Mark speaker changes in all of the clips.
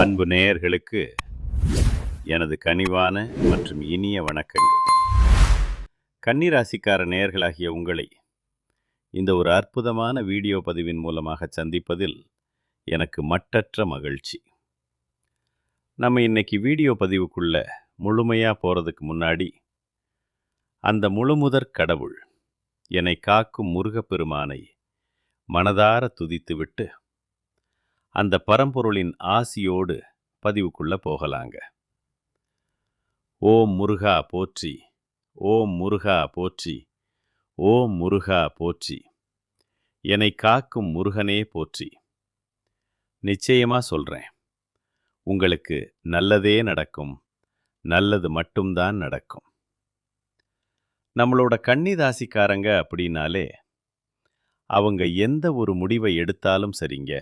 Speaker 1: அன்பு நேயர்களுக்கு எனது கனிவான மற்றும் இனிய வணக்கங்கள். கன்னிராசிக்கார நேயர்களாகிய உங்களை இந்த ஒரு அற்புதமான வீடியோ பதிவின் மூலமாக சந்திப்பதில் எனக்கு மட்டற்ற மகிழ்ச்சி. நம்ம இன்னைக்கு வீடியோ பதிவுக்குள்ள முழுமையாக போகிறதுக்கு முன்னாடி அந்த முழுமுதற் கடவுள் என்னை காக்கும் முருகப்பெருமானை மனதார துதித்துவிட்டு அந்த பரம்பொருளின் ஆசியோடு பதிவுக்குள்ள போகலாங்க. ஓம் முருகா போற்றி, ஓம் முருகா போற்றி, ஓம் முருகா போற்றி, என்னை காக்கும் முருகனே போற்றி. நிச்சயமா சொல்றேன், உங்களுக்கு நல்லதே நடக்கும், நல்லது மட்டும்தான் நடக்கும். நம்மளோட கன்னிராசிக்காரங்க அப்படின்னாலே அவங்க எந்த ஒரு முடிவை எடுத்தாலும் சரிங்க,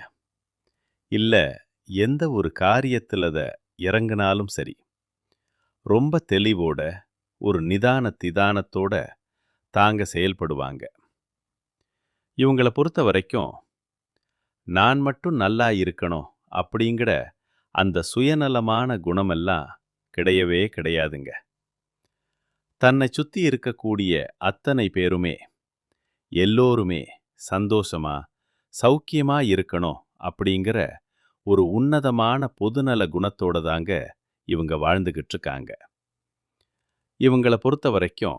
Speaker 1: இல்லை எந்த ஒரு காரியத்தில் அதை இறங்கினாலும் சரி, ரொம்ப தெளிவோட ஒரு நிதானத்தோட தாங்க செயல்படுவாங்க. இவங்களை பொறுத்த வரைக்கும் நான் மட்டும் நல்லா இருக்கணும் அப்படிங்கிற அந்த சுயநலமான குணமெல்லாம் கிடையவே கிடையாதுங்க. தன்னை சுற்றி இருக்கக்கூடிய அத்தனை பேருமே எல்லோருமே சந்தோஷமா சௌக்கியமா இருக்கணும் அப்படிங்கிற ஒரு உன்னதமான பொதுநல குணத்தோட தாங்க இவங்க வாழ்ந்துகிட்டு இருக்காங்க. இவங்களை பொறுத்த வரைக்கும்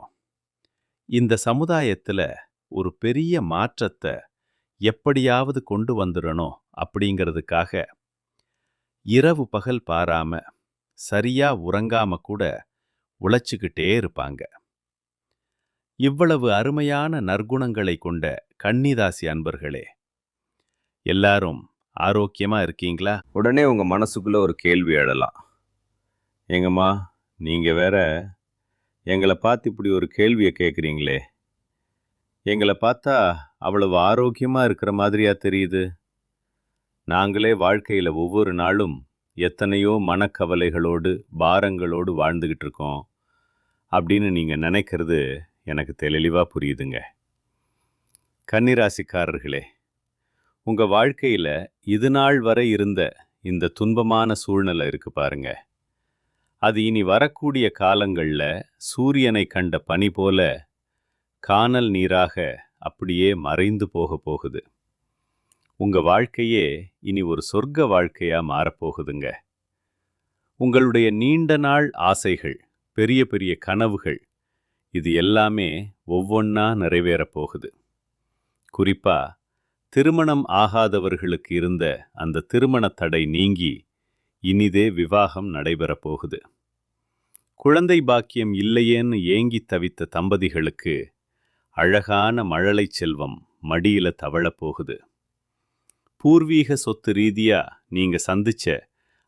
Speaker 1: இந்த சமுதாயத்தில் ஒரு பெரிய மாற்றத்தை எப்படியாவது கொண்டு வந்துடணும் அப்படிங்கிறதுக்காக இரவு பகல் பாராம சரியா உறங்காம கூட உழைச்சிக்கிட்டே இருப்பாங்க. இவ்வளவு அருமையான நற்குணங்களை கொண்ட கன்னிராசி அன்பர்களே, எல்லாரும் ஆரோக்கியமா இருக்கீங்களா? உடனே உங்க மனசுக்குள்ள ஒரு கேள்வி எழலாம். எங்கம்மா, நீங்க வேற எங்களை பார்த்து இப்படி ஒரு கேள்வியை கேட்குறீங்களே, எங்களை பார்த்தா அவ்வளவு ஆரோக்கியமா இருக்கிற மாதிரியா தெரியுது. நாங்களே வாழ்க்கையில் ஒவ்வொரு நாளும் எத்தனையோ மனக்கவலைகளோடு பாரங்களோடு வாழ்ந்துக்கிட்டு இருக்கோம் அப்படின்னு நீங்கள் நினைக்கிறது எனக்கு தெளிவாக புரியுதுங்க. கன்னிராசிக்காரர்களே, உங்கள் வாழ்க்கையில் இது நாள் வரை இருந்த இந்த துன்பமான சூழ்நிலை இருக்கு பாருங்க, அது இனி வரக்கூடிய காலங்களில் சூரியனை கண்ட பனி போல கானல் நீராக அப்படியே மறைந்து போகுது. உங்கள் வாழ்க்கையே இனி ஒரு சொர்க்க வாழ்க்கையாக மாறப்போகுதுங்க. உங்களுடைய நீண்ட நாள் ஆசைகள், பெரிய பெரிய கனவுகள், இது எல்லாமே ஒவ்வொன்றா நிறைவேறப் போகுது. குறிப்பாக திருமணம் ஆகாதவர்களுக்கு இருந்த அந்த திருமண தடை நீங்கி இனிதே விவாகம் நடைபெறப் போகுது. குழந்தை பாக்கியம் இல்லையேன்னு ஏங்கி தவித்த தம்பதிகளுக்கு அழகான மழலை செல்வம் மடியில தவழப் போகுது. பூர்வீக சொத்து ரீதியா நீங்க சந்திச்ச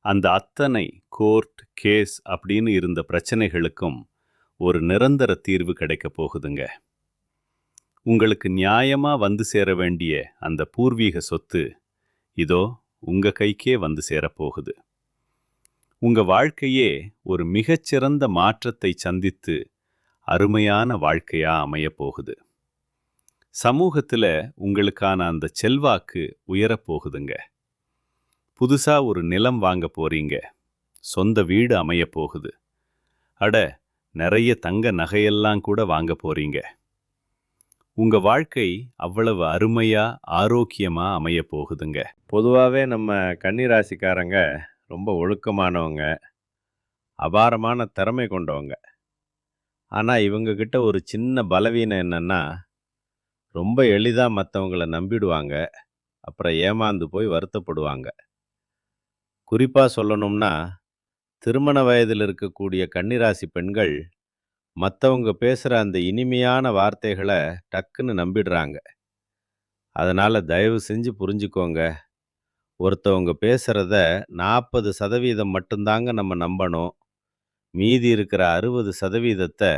Speaker 1: அந்த அத்தனை கோர்ட் கேஸ் அப்படின்னு இருந்த பிரச்சனைகளுக்கும் ஒரு நிரந்தர தீர்வு கிடைக்கப் போகுதுங்க. உங்களுக்கு நியாயமா வந்து சேர வேண்டிய அந்த பூர்வீக சொத்து இதோ உங்க கைக்கே வந்து சேரப்போகுது. உங்க வாழ்க்கையே ஒரு மிகச்சிறந்த மாற்றத்தை சந்தித்து அருமையான வாழ்க்கையா அமையப்போகுது. சமூகத்தில் உங்களுக்கான அந்த செல்வாக்கு உயரப்போகுதுங்க. புதுசா ஒரு நிலம் வாங்க போறீங்க, சொந்த வீடு அமைய போகுது. அட, நிறைய தங்க நகையெல்லாம் கூட வாங்க போறீங்க. உங்க வாழ்க்கை அவ்வளவு அருமையா ஆரோக்கியமா அமைய போகுதுங்க. பொதுவாகவே நம்ம கன்னிராசிக்காரங்க ரொம்ப ஒழுக்கமானவங்க, அபாரமான திறமை கொண்டவங்க. ஆனால் இவங்கக்கிட்ட ஒரு சின்ன பலவீனம் என்னன்னா, ரொம்ப எளிதாக மற்றவங்களை நம்பிடுவாங்க, அப்புறம் ஏமாந்து போய் வருத்தப்படுவாங்க. குறிப்பாக சொல்லணும்னா, திருமண வயதில் இருக்கக்கூடிய கன்னிராசி பெண்கள் மற்றவங்க பேசுகிற அந்த இனிமையான வார்த்தைகளை டக்குன்னு நம்பிடுறாங்க. அதனால் தயவு செஞ்சு புரிஞ்சுக்கோங்க, ஒருத்தவங்க பேசுகிறத 40% மட்டும்தாங்க நம்ம நம்பணும். மீதி இருக்கிற 60%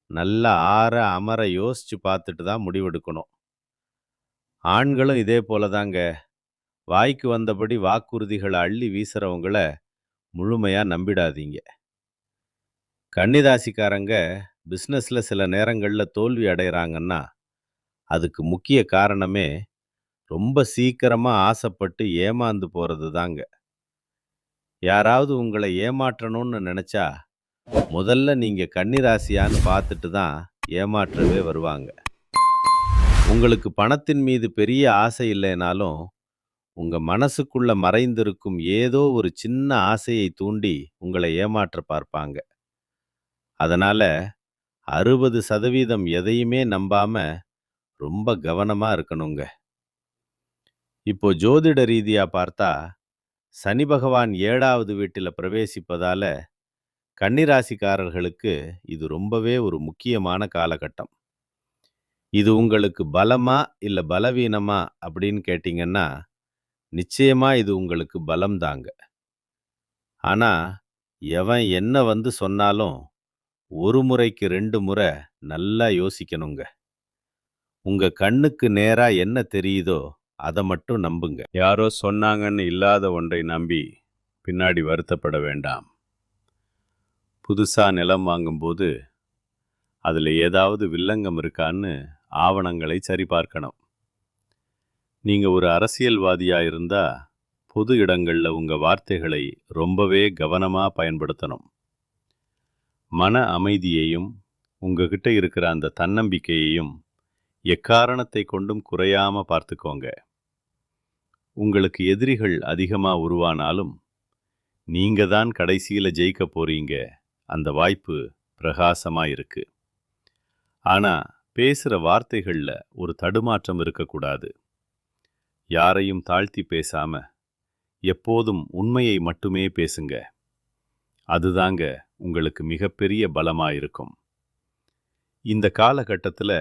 Speaker 1: நல்லா ஆற அமர யோசித்து பார்த்துட்டு தான் முடிவெடுக்கணும். ஆண்களும் இதே போல தாங்க, வாய்க்கு வந்தபடி வாக்குறுதிகளை அள்ளி வீசுகிறவங்கள முழுமையாக நம்பிடாதீங்க. கன்னிராசிக்காரங்க பிஸ்னஸில் சில நேரங்களில் தோல்வி அடைகிறாங்கன்னா அதுக்கு முக்கிய காரணமே ரொம்ப சீக்கிரமாக ஆசைப்பட்டு ஏமாந்து போகிறது தாங்க. யாராவது உங்களை ஏமாற்றணும்னு நினைச்சா முதல்ல நீங்க கன்னிராசியான்னு பார்த்துட்டு தான் ஏமாற்றவே வருவாங்க. உங்களுக்கு பணத்தின் மீது பெரிய ஆசை இல்லைனாலும் உங்க மனசுக்குள்ள மறைந்திருக்கும் ஏதோ ஒரு சின்ன ஆசையை தூண்டி உங்களை ஏமாற்ற பார்ப்பாங்க. அதனால 60% எதையுமே நம்பாம ரொம்ப கவனமா இருக்கணுங்க. இப்போ ஜோதிட ரீதியா பார்த்தா சனி பகவான் 7வது வீட்டில பிரவேசிப்பதால கன்னிராசிக்காரர்களுக்கு இது ரொம்பவே ஒரு முக்கியமான காலகட்டம். இது உங்களுக்கு பலமா இல்ல பலவீனமா அப்படின்னு கேட்டீங்கன்னா நிச்சயமா இது உங்களுக்கு பலம் தாங்க. ஆனா எவன் என்ன வந்து சொன்னாலும் ஒரு முறைக்கு 2 முறை நல்லா யோசிக்கணுங்க. உங்க கண்ணுக்கு நேரா என்ன தெரியுதோ அதை மட்டும் நம்புங்க. யாரோ சொன்னாங்கன்னு இல்லாத ஒன்றை நம்பி பின்னாடி வருத்தப்பட வேண்டாம். புதுசா நிலம் வாங்கும்போது அதுல ஏதாவது வில்லங்கம் இருக்கான்னு ஆவணங்களை சரிபார்க்கணும். நீங்க ஒரு அரசியல்வாதியா இருந்தா பொது இடங்கள்ல உங்க வார்த்தைகளை ரொம்பவே கவனமா பயன்படுத்தணும். மன அமைதியையும் உங்ககிட்ட இருக்கிற அந்த தன்னம்பிக்கையையும் எக்காரணத்தை கொண்டும் குறையாம பார்த்துக்கோங்க. உங்களுக்கு எதிரிகள் அதிகமா உருவானாலும் நீங்க தான் கடைசியில ஜெயிக்க போறீங்க. அந்த வாய்ப்பு பிரகாசமா இருக்கு. ஆனா பேசுற வார்த்தைகள்ல ஒரு தடுமாற்றம் இருக்கக்கூடாது. யாரையும் தாழ்த்தி பேசாம எப்போதும் உண்மையை மட்டுமே பேசுங்க. அதுதாங்க உங்களுக்கு மிகப்பெரிய பலமா இருக்கும். இந்த காலகட்டத்துல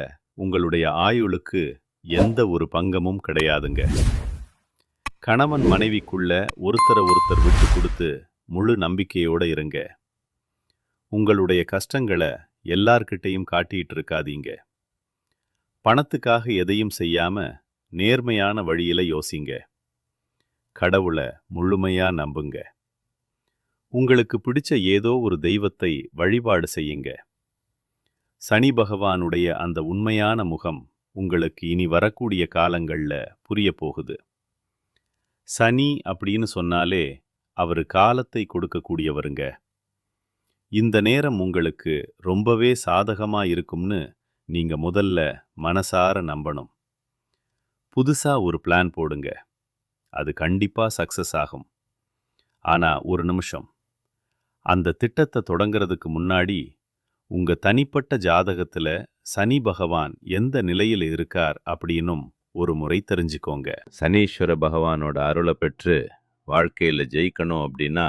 Speaker 1: உங்களுடைய ஆயுளுக்கு எந்த ஒரு பங்கமும் கிடையாதுங்க. கணவன் மனைவிக்குள்ள ஒருத்தரை ஒருத்தர் விட்டு கொடுத்து முழு நம்பிக்கையோட இருங்க. உங்களுடைய கஷ்டங்களை எல்லார்கிட்டையும் காட்டிட்டு இருக்காதீங்க. பணத்துக்காக எதையும் செய்யாம நேர்மையான வழியில யோசிங்க. கடவுளை முழுமையா நம்புங்க. உங்களுக்கு பிடிச்ச ஏதோ ஒரு தெய்வத்தை வழிபாடு செய்யுங்க. சனி பகவானுடைய அந்த உண்மையான முகம் உங்களுக்கு இனி வரக்கூடிய காலங்கள்ல புரிய போகுது. சனி அப்படின்னு சொன்னாலே அவரு காலத்தை கொடுக்கக்கூடியவருங்க. இந்த நேரம் உங்களுக்கு ரொம்பவே சாதகமா இருக்கும்னு நீங்க முதல்ல மனசார நம்பணும். புதுசா ஒரு பிளான் போடுங்க. அது கண்டிப்பா சக்சஸ் ஆகும். ஆனா ஒரு நிமிஷம், அந்த திட்டத்தை தொடங்கிறதுக்கு முன்னாடி உங்க தனிப்பட்ட ஜாதகத்துல சனி பகவான் எந்த நிலையில் இருக்கார் அப்படின்னும் ஒரு முறை தெரிஞ்சுக்கோங்க. சனீஸ்வர பகவானோட அருளை பெற்று வாழ்க்கையில ஜெயிக்கணும் அப்படின்னா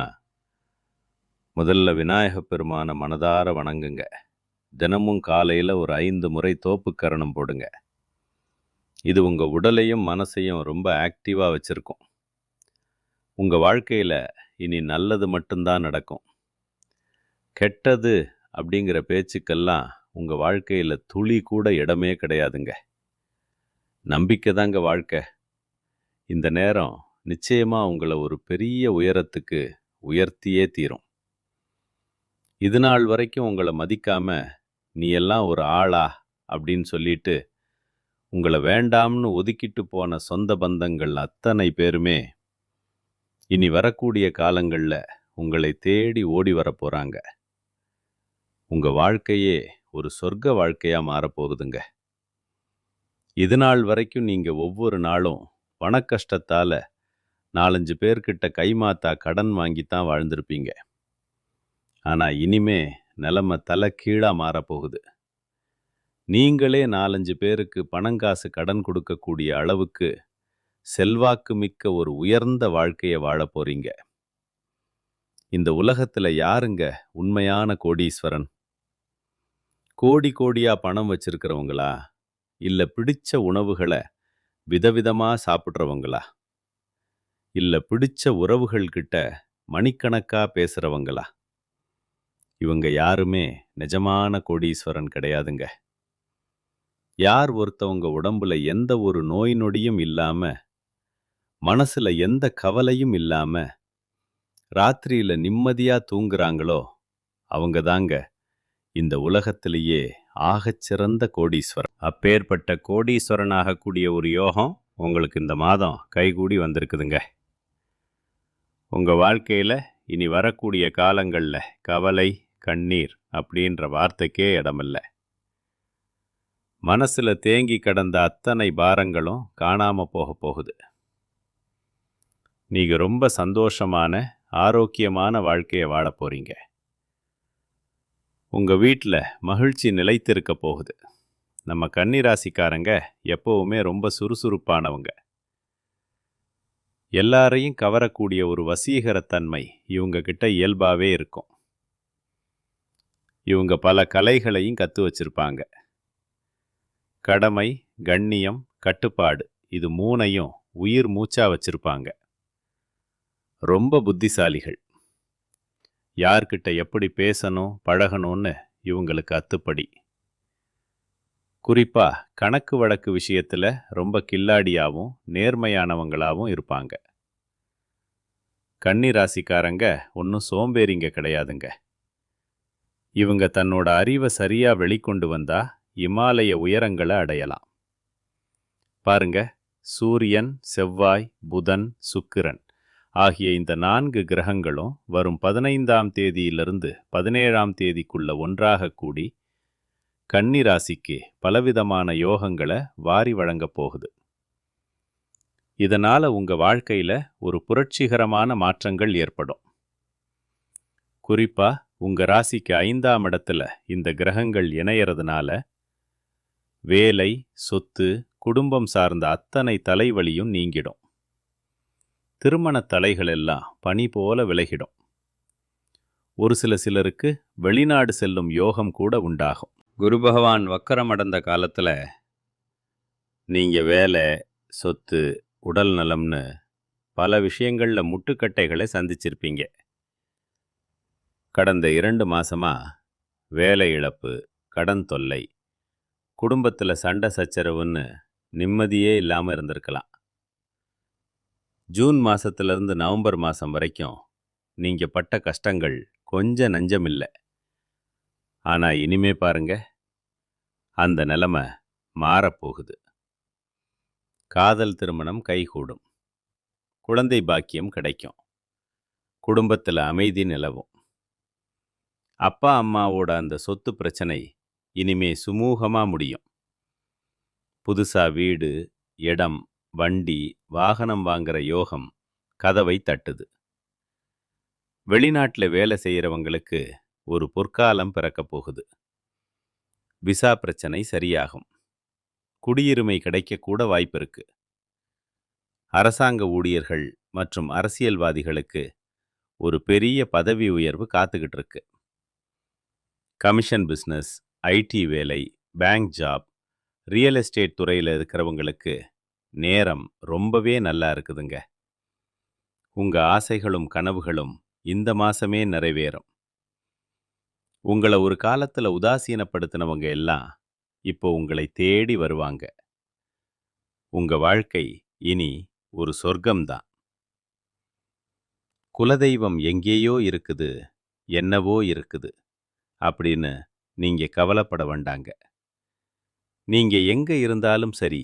Speaker 1: முதல்ல விநாயக பெருமான மனதார வணங்குங்க. தினமும் காலையில ஒரு 5 முறை தோப்புக்கரணம் போடுங்க. இது உங்க உடலையும் மனசையும் ரொம்ப ஆக்டிவா வச்சிருக்கும். உங்க வாழ்க்கையில இனி நல்லது மட்டும்தான் நடக்கும். கெட்டது அப்படிங்கிற பேச்சுக்கெல்லாம் உங்க வாழ்க்கையில துளி கூட இடமே கிடையாதுங்க. நம்பிக்கை தாங்க வாழ்க்கை. இந்த நேரம் நிச்சயமா உங்களை ஒரு பெரிய உயரத்துக்கு உயர்த்தியே தீரும். இது நாள் வரைக்கும் உங்களை மதிக்காம நீ எல்லாம் ஒரு ஆளா அப்படின்னு சொல்லிட்டு உங்களை வேண்டாம்னு ஒதுக்கிட்டு போன சொந்த பந்தங்கள் அத்தனை பேருமே இனி வரக்கூடிய காலங்கள்ல உங்களை தேடி ஓடி வர போறாங்க. உங்க வாழ்க்கையே ஒரு சொர்க்க வாழ்க்கையா மாறப்போகுதுங்க. இது நாள் வரைக்கும் நீங்க ஒவ்வொரு நாளும் பண கஷ்டத்தால 4-5 பேர்கிட்ட கைமாத்தா கடன் வாங்கித்தான் வாழ்ந்திருப்பீங்க. ஆனா இனிமே நிலைமை தலை கீழா மாறப்போகுது. நீங்களே 4-5 பேருக்கு பணங்காசு கடன் கொடுக்கக்கூடிய அளவுக்கு செல்வாக்கு மிக்க ஒரு உயர்ந்த வாழ்க்கையை வாழ போறீங்க. இந்த உலகத்துல யாருங்க உண்மையான கோடீஸ்வரன்? கோடி கோடியா பணம் வச்சிருக்கிறவங்களா, இல்ல பிடிச்ச உணவுகளை விதவிதமா சாப்பிட்றவங்களா, இல்ல பிடிச்ச உறவுகள் கிட்ட மணிக்கணக்கா பேசுறவங்களா? இவங்க யாருமே நிஜமான கோடீஸ்வரன் கிடையாதுங்க. யார் ஒருத்தவங்க உடம்புல எந்த ஒரு நோய் நொடியும் இல்லாம, மனசுல எந்த கவலையும் இல்லாம ராத்திரியில நிம்மதியா தூங்குறாங்களோ அவங்க தாங்க இந்த உலகத்திலேயே ஆகச்சிறந்த கோடீஸ்வரன். அப்பேற்பட்ட கோடீஸ்வரனாகக்கூடிய ஒரு யோகம் உங்களுக்கு இந்த மாதம் கைகூடி வந்திருக்குதுங்க. உங்க வாழ்க்கையில இனி வரக்கூடிய காலங்கள்ல கவலை, கண்ணீர் அப்படின்ற வார்த்தைக்கே இடமில்ல. மனசுல தேங்கி கிடந்த அத்தனை பாரங்களும் காணாம போக போகுது. நீங்க ரொம்ப சந்தோஷமான, ஆரோக்கியமான வாழ்க்கையை வாழ போறீங்க. உங்க வீட்டில் மகிழ்ச்சி நிலைத்திருக்க போகுது. நம்ம கன்னிராசிக்காரங்க எப்பவுமே ரொம்ப சுறுசுறுப்பானவங்க. எல்லாரையும் கவரக்கூடிய ஒரு வசீகரத்தன்மை இவங்க கிட்ட இயல்பாவே இருக்கும். இவங்க பல கலைகளையும் கத்து வச்சிருப்பாங்க. கடமை, கண்ணியம், கட்டுப்பாடு இது மூணையும் உயிர் மூச்சா வச்சிருப்பாங்க. ரொம்ப புத்திசாலிகள். யார்கிட்ட எப்படி பேசணும், பழகணும்னு இவங்களுக்கு அத்துப்படி. குறிப்பா கணக்கு வழக்கு விஷயத்துல ரொம்ப கில்லாடியாவும் நேர்மையானவங்களாவும் இருப்பாங்க. கன்னிராசிக்காரங்க ஒன்றும் சோம்பேறிங்க கிடையாதுங்க. இவங்க தன்னோட அறிவை சரியா வெளிக்கொண்டு வந்தா இமாலய உயரங்களை அடையலாம். பாருங்க, சூரியன், செவ்வாய், புதன், சுக்கிரன் ஆகிய இந்த 4 கிரகங்களும் வரும் 15ஆம் தேதியிலிருந்து 17ஆம் தேதிக்குள்ள ஒன்றாக கூடி கன்னிராசிக்கு பலவிதமான யோகங்களை வாரி வழங்கப் போகுது. இதனால உங்க வாழ்க்கையில ஒரு புரட்சிகரமான மாற்றங்கள் ஏற்படும். குறிப்பா உங்க ராசிக்கு 5ஆம் இடத்துல இந்த கிரகங்கள் இணையறதுனால வேலை, சொத்து, குடும்பம் சார்ந்த அத்தனை தலைவலியும் நீங்கிடும். திருமண தடைகள் எல்லாம் பனி போல விலகிடும். ஒரு சிலருக்கு வெளிநாடு செல்லும் யோகம் கூட உண்டாகும். குரு பகவான் வக்கரம் அடைந்த காலத்துல நீங்க வேலை, சொத்து, உடல் நலம்னு பல விஷயங்கள்ல முட்டுக்கட்டைகளை சந்திச்சிருப்பீங்க. கடந்த 2 மாசமா வேலை இழப்பு, கடன் தொல்லை, குடும்பத்துல சண்டை சச்சரவுன்னு நிம்மதியே இல்லாம இருந்திருக்கலாம். ஜூன் மாசத்திலிருந்து நவம்பர் மாசம் வரைக்கும் நீங்க பட்ட கஷ்டங்கள் கொஞ்சம் நஞ்சமில்லை. ஆனா இனிமே பாருங்க, அந்த நிலைமை மாறப்போகுது. காதல் திருமணம் கைகூடும். குழந்தை பாக்கியம் கிடைக்கும். குடும்பத்தில் அமைதி நிலவும். அப்பா அம்மாவோட அந்த சொத்து பிரச்சனை இனிமே சுமூகமா முடியும். புதுசா வீடு, இடம், வண்டி, வாகனம் வாங்குற யோகம் கதவை தட்டுது. வெளிநாட்டில் வேலை செய்கிறவங்களுக்கு ஒரு பொற்காலம் பிறக்கப் போகுது. விசா பிரச்சனை சரியாகும். குடியுரிமை கிடைக்கக்கூட வாய்ப்பு இருக்கு. அரசாங்க ஊழியர்கள் மற்றும் அரசியல்வாதிகளுக்கு ஒரு பெரிய பதவி உயர்வு காத்துக்கிட்டு இருக்கு. கமிஷன் பிஸ்னஸ், ஐடி வேலை, பேங்க் ஜாப், ரியல் எஸ்டேட் துறையில் இருக்கிறவங்களுக்கு நேரம் ரொம்பவே நல்லா இருக்குதுங்க. உங்க ஆசைகளும் கனவுகளும் இந்த மாசமே நிறைவேறும். உங்களை ஒரு காலத்துல உதாசீனப்படுத்தினவங்க எல்லாம் இப்போ உங்களை தேடி வருவாங்க. உங்க வாழ்க்கை இனி ஒரு சொர்க்கம்தான். குலதெய்வம் எங்கேயோ இருக்குது, என்னவோ இருக்குது அப்படின்னு நீங்க கவலைப்பட வேண்டாங்க. நீங்க எங்க இருந்தாலும் சரி,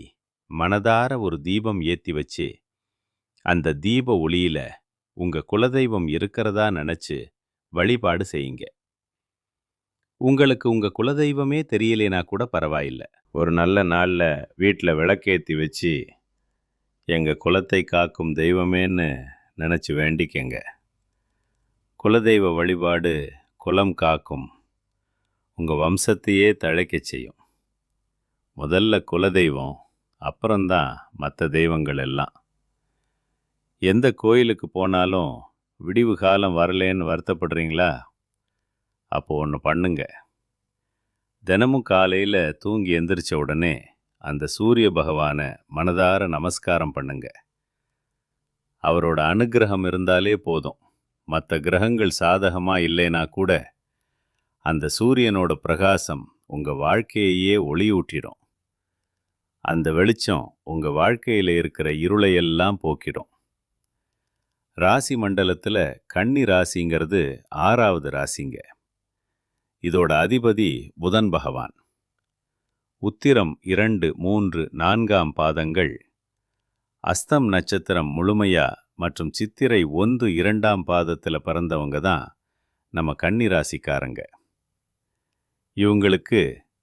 Speaker 1: மனதார ஒரு தீபம் ஏத்தி வச்சு அந்த தீப ஒளியில உங்க குலதெய்வம் இருக்கிறதா நினைச்சு வழிபாடு செய்யுங்க. உங்களுக்கு உங்க குலதெய்வமே தெரியலேனா கூட பரவாயில்லை. ஒரு நல்ல நாள்ல வீட்டில் விளக்கேற்றி வச்சு எங்க குலத்தை காக்கும் தெய்வமேன்னு நினச்சி வேண்டிக்கங்க. குலதெய்வ வழிபாடு குலம் காக்கும், உங்க வம்சத்தையே தழைக்க செய்யும். முதல்ல குலதெய்வம், அப்புறம்தான் மற்ற தெய்வங்கள் எல்லாம். எந்த கோயிலுக்கு போனாலும் விடிவு காலம் வரலேன்னு வருத்தப்படுறீங்களா? அப்போ ஒன்று பண்ணுங்க. தினமும் காலையில் தூங்கி எந்திரிச்ச உடனே அந்த சூரிய பகவானை மனதார நமஸ்காரம் பண்ணுங்க. அவரோட அனுக்கிரகம் இருந்தாலே போதும். மற்ற கிரகங்கள் சாதகமாக இல்லைனா கூட அந்த சூரியனோட பிரகாசம் உங்கள் வாழ்க்கையையே ஒளியூட்டிடும். அந்த வெளிச்சம் உங்கள் வாழ்க்கையில் இருக்கிற இருளையெல்லாம் போக்கிடும். ராசி மண்டலத்தில் கன்னி ராசிங்கிறது 6வது ராசிங்க. இதோட அதிபதி புதன் பகவான். உத்திரம் 2, 3, 4ஆம் பாதங்கள், அஸ்தம் நட்சத்திரம் முழுமையா மற்றும் சித்திரை 1, 2ஆம் பாதத்தில் பிறந்தவங்க தான் நம்ம கன்னி ராசிக்காரங்க. இவங்களுக்கு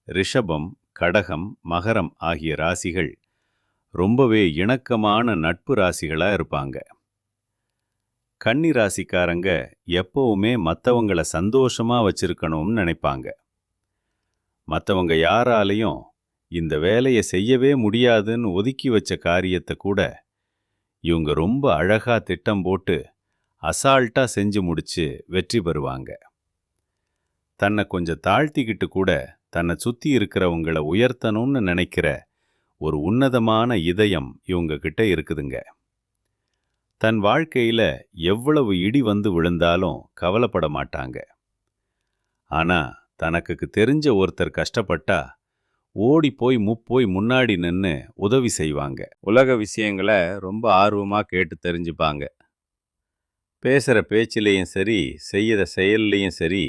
Speaker 1: ரிஷபம், கடகம், மகரம் ஆகிய ராசிகள் ரொம்பவே இணக்கமான நட்பு ராசிகளா இருப்பாங்க. கன்னி ராசிக்காரங்க எப்பவுமே மற்றவங்கள சந்தோஷமா வச்சிருக்கணும்னு நினைப்பாங்க. மற்றவங்க யாராலையும் இந்த வேலையை செய்யவே முடியாதுன்னு ஒதுக்கி வச்ச காரியத்தை கூட இவங்க ரொம்ப அழகா திட்டம் போட்டு அசால்ட்டா செஞ்சு முடிச்சு வெற்றி பெறுவாங்க. தன்னை கொஞ்சம் தாழ்த்திக்கிட்டு கூட தன்னை சுத்தி இருக்கிறவங்கள உயர்த்தணும்னு நினைக்கிற ஒரு உன்னதமான இதயம் இவங்க கிட்ட இருக்குதுங்க. தன் வாழ்க்கையில எவ்வளவு இடி வந்து விழுந்தாலும் கவலைப்பட மாட்டாங்க. ஆனா தனக்கு தெரிஞ்ச ஒருத்தர் கஷ்டப்பட்டா ஓடி போய் முன்னாடி நின்று உதவி செய்வாங்க. உலக விஷயங்களை ரொம்ப ஆர்வமா கேட்டு தெரிஞ்சுப்பாங்க. பேசுற பேச்சிலையும் சரி, செய்யற செயல்லையும் சரி,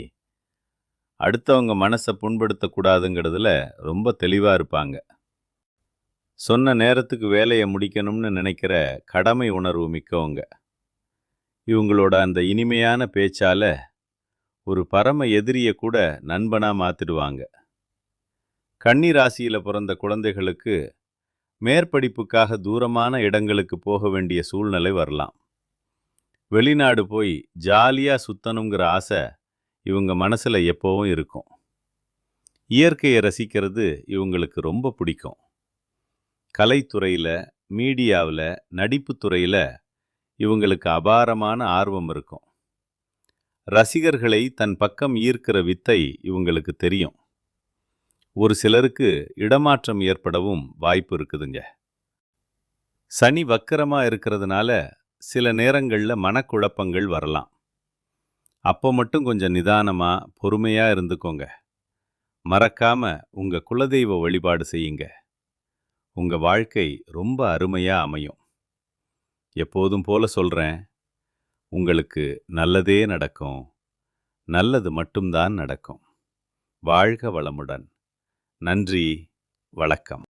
Speaker 1: அடுத்தவங்க மனசை புண்படுத்தக்கூடாதுங்கிறதுல ரொம்ப தெளிவா இருப்பாங்க. சொன்ன நேரத்துக்கு வேலையை முடிக்கணும்னு நினைக்கிற கடமை உணர்வு மிக்கவங்க. இவங்களோட அந்த இனிமையான பேச்சால ஒரு பரம எதிரிய கூட நண்பனா மாத்திடுவாங்க. கன்னி ராசியில பிறந்த குழந்தைகளுக்கு மேற்படிப்புக்காக தூரமான இடங்களுக்கு போக வேண்டிய சூழ்நிலை வரலாம். வெளிநாடு போய் ஜாலியா சுத்தணுங்கிற ஆசை இவங்க மனசுல எப்பவும் இருக்கும். இயற்கையை ரசிக்கிறது இவங்களுக்கு ரொம்ப பிடிக்கும். கலைத்துறையில, மீடியாவில், நடிப்புத்துறையில் இவங்களுக்கு அபாரமான ஆர்வம் இருக்கும். ரசிகர்களை தன் பக்கம் ஈர்க்கிற வித்தை இவங்களுக்கு தெரியும். ஒரு சிலருக்கு இடமாற்றம் ஏற்படவும் வாய்ப்பு இருக்குதுங்க. சனி வக்கரமா இருக்கிறதுனால சில நேரங்களில் மனக்குழப்பங்கள் வரலாம். அப்போ மட்டும் கொஞ்சம் நிதானமா பொறுமையா இருந்துக்கோங்க. மறக்காம உங்க குலதெய்வ வழிபாடு செய்யுங்க. உங்க வாழ்க்கை ரொம்ப அருமையா அமையும். எப்போதும் போல சொல்றேன், உங்களுக்கு நல்லதே நடக்கும். நல்லது மட்டும்தான் நடக்கும். வாழ்க வளமுடன். நன்றி, வணக்கம்.